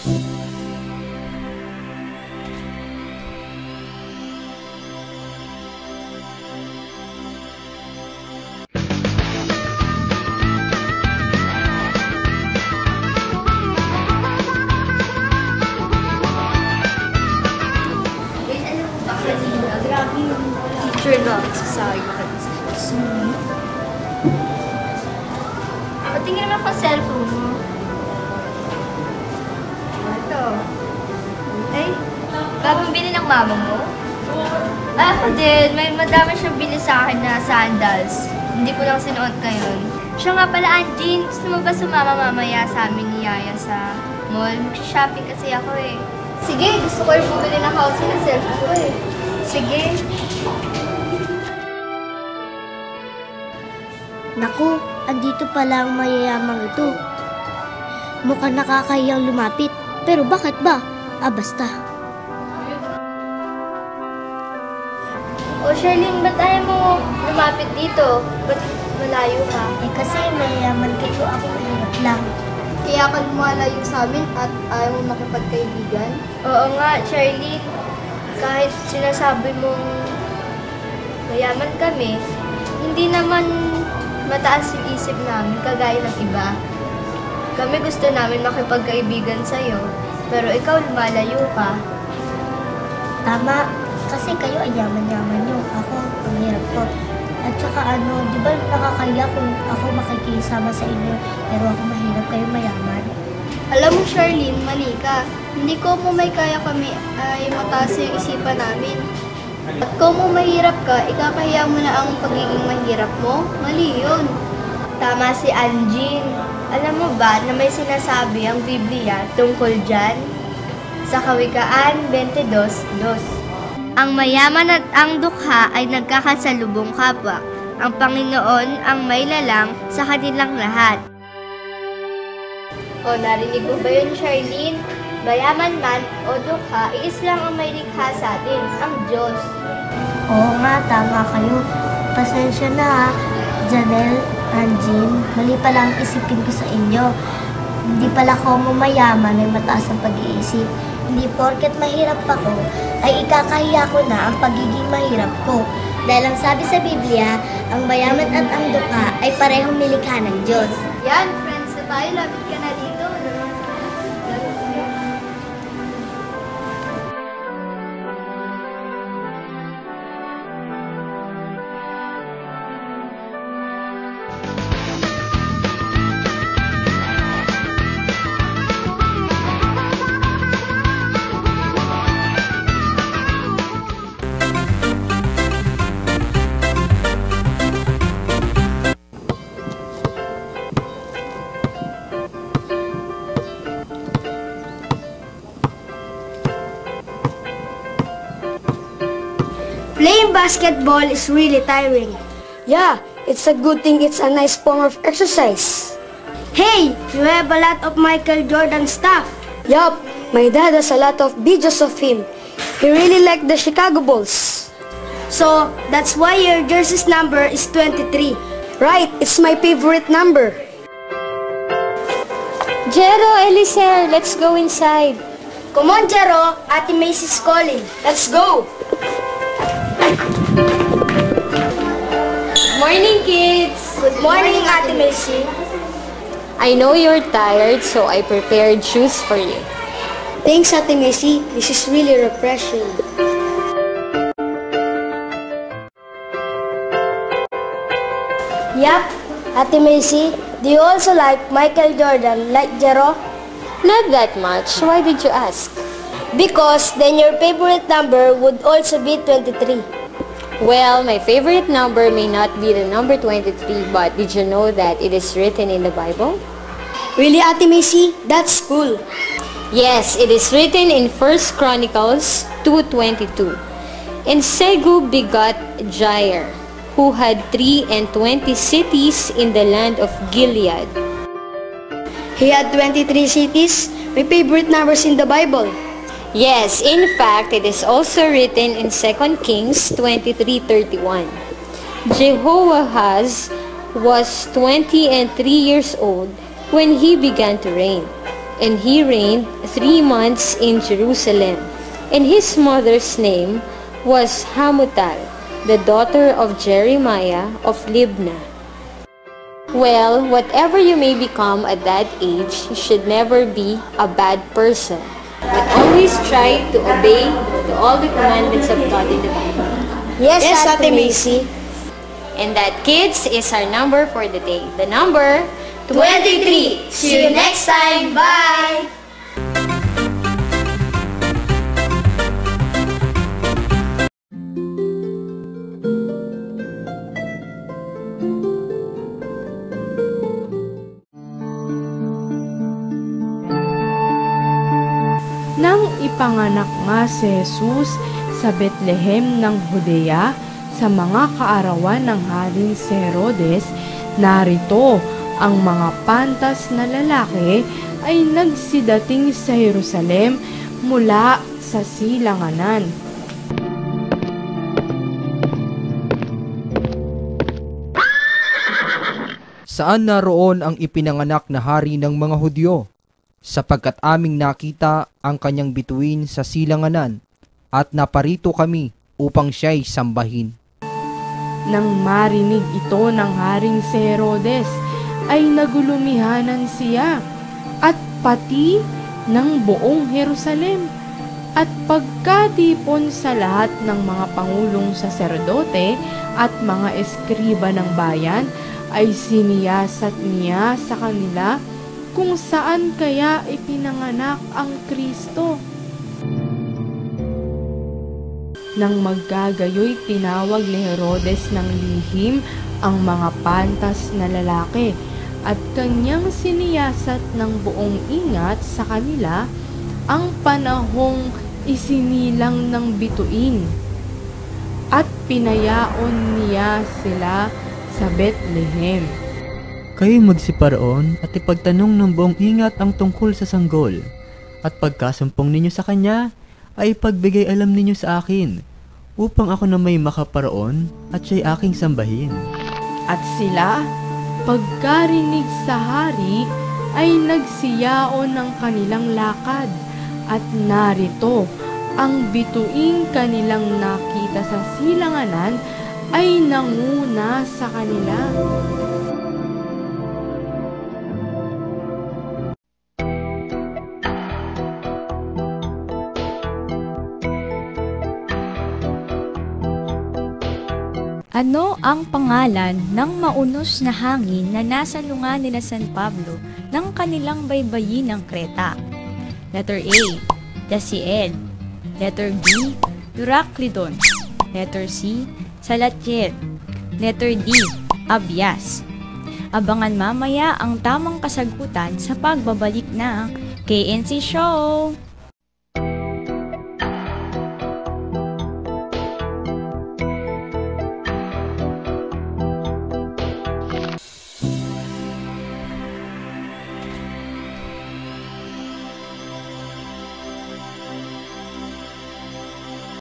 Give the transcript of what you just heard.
Grabe yung teacher na sasayo ka rin sa patingin naman pa cellphone mo. Ito. Ay, bagong bili ng mama mo? Ako din, may madami siyang bili sa akin na sandals. Hindi ko lang sinuot ngayon. Siya nga pala, Anjin, gusto mo ba sumama mamaya sa amin ni Yaya sa mall? Mag-shopping kasi ako eh. Sige, gusto ko rin bumili ng housing na cellphone ko eh. Sige. Naku, andito pala ang mayayamang ito. Mukhang nakakahiyang lumapit. Pero bakit ba? Basta. O Charlene, ba't ayaw mo lumapit dito? Ba't malayo ka? Kasi mayayaman kayo, ako mahirap lang. Kaya ka lumalayo sa amin at ayaw mo makipagkaibigan? Oo nga, Charlene. Kahit sinasabi mong mayaman kami, hindi naman mataas yung isip namin kagaya ng iba. Kami gusto namin makipagkaibigan sa'yo, pero ikaw lumalayo ka. Tama, kasi kayo ay yaman-yaman nyo. Ako, ang hirap ko. At saka di ba nakakaya kung ako makikisama sa inyo, pero ako mahirap kayo mayaman? Alam mo, Charlene, mali ka. Hindi ko mo may kaya kami ay mataas yung isipan namin. At kung mo mahirap ka, ikakahiya mo na ang pagiging mahirap mo? Mali yun. Tama si Anjin. Alam mo ba na may sinasabi ang Biblia tungkol dyan? Sa Kawikaan 22:2. Ang mayaman at ang dukha ay nagkakasalubong kapwa. Ang Panginoon ang may lalang sa kanilang lahat. O, narinig mo ba yun, Charlene? Mayaman man o dukha, iis lang ang may likha sa atin, ang Diyos. Oo nga, tama kayo. Pasensya na ha, Janelle, Anjin. Mali pala ang isipin ko sa inyo. Hindi pala ako mayaman, may mataas ang pag-iisip. Hindi porket mahirap ako, ay ikakahiya ko na ang pagiging mahirap ko. Dahil ang sabi sa Biblia, ang mayaman at ang dukha ay parehong nilikha ng Diyos. Yan, friends na tayo. Lapit ka na dito. Playing basketball is really tiring. Yeah, it's a good thing it's a nice form of exercise. Hey, you have a lot of Michael Jordan stuff. Yup, my dad has a lot of videos of him. He really liked the Chicago Bulls. So, that's why your jersey's number is 23. Right, it's my favorite number. Jero, Eliser, let's go inside. Come on, Jero. Ate Macy's calling. Let's go! Morning, kids! Good morning, Ate Macy. I know you're tired, so I prepared shoes for you. Thanks, Ate Macy. This is really refreshing. Yup, Ate Macy. Do you also like Michael Jordan, like Jero? Not that much. Why did you ask? Because then your favorite number would also be 23. Well, my favorite number may not be the number 23, but did you know that it is written in the Bible? Really, Ate Macy? That's cool. Yes, it is written in 1 Chronicles 2:22. And Segub begot Jair, who had 23 cities in the land of Gilead. He had 23 cities. My favorite numbers in the Bible. Yes, in fact, it is also written in 2 Kings 23:31. Jehoahaz was 23 years old when he began to reign. and he reigned 3 months in Jerusalem. And his mother's name was Hamutal, the daughter of Jeremiah of Libnah. Well, whatever you may become at that age, you should never be a bad person, but always try to obey all the commandments of God in the Bible. Yes, Ate Macy. And that, kids, is our number for the day. The number 23. See you next time. Bye! Nang ipanganak nga si Jesus sa Bethlehem ng Judea sa mga kaarawan ng Haring si Herodes, narito ang mga pantas na lalaki ay nagsidating sa Jerusalem mula sa silanganan. Saan naroon ang ipinanganak na hari ng mga Hudyo? Sapagkat aming nakita ang kanyang bituin sa silanganan at naparito kami upang siya'y sambahin. Nang marinig ito ng Haring si Herodes, ay nagulumihanan siya at pati ng buong Jerusalem. At pagkatipon sa lahat ng mga pangulong saserdote at mga eskriba ng bayan, ay siniyasat niya sa kanila kung saan kaya ipinanganak ang Kristo. Nang magkagayoy, tinawag ni Herodes ng lihim ang mga pantas na lalaki at kanyang siniyasat ng buong ingat sa kanila ang panahong isinilang ng bituin at pinayaon niya sila sa Bethlehem. Kayo magsiparoon at ipagtanong ng buong ingat ang tungkol sa sanggol, at pagkasumpong ninyo sa kanya, ay pagbigay alam ninyo sa akin, upang ako na may makaparoon at siya'y aking sambahin. At sila, pagkarinig sa hari, ay nagsiyaon ng kanilang lakad, at narito, ang bituing kanilang nakita sa silanganan ay nanguna sa kanila. Ano ang pangalan ng maunos na hangin na nasa lunga nila San Pablo ng kanilang baybayin ng Kreta? Letter A, Dasiel. Letter B, Euroclydon. Letter C, Salathiel. Letter D, Abias. Abangan mamaya ang tamang kasagutan sa pagbabalik ng KNC Show!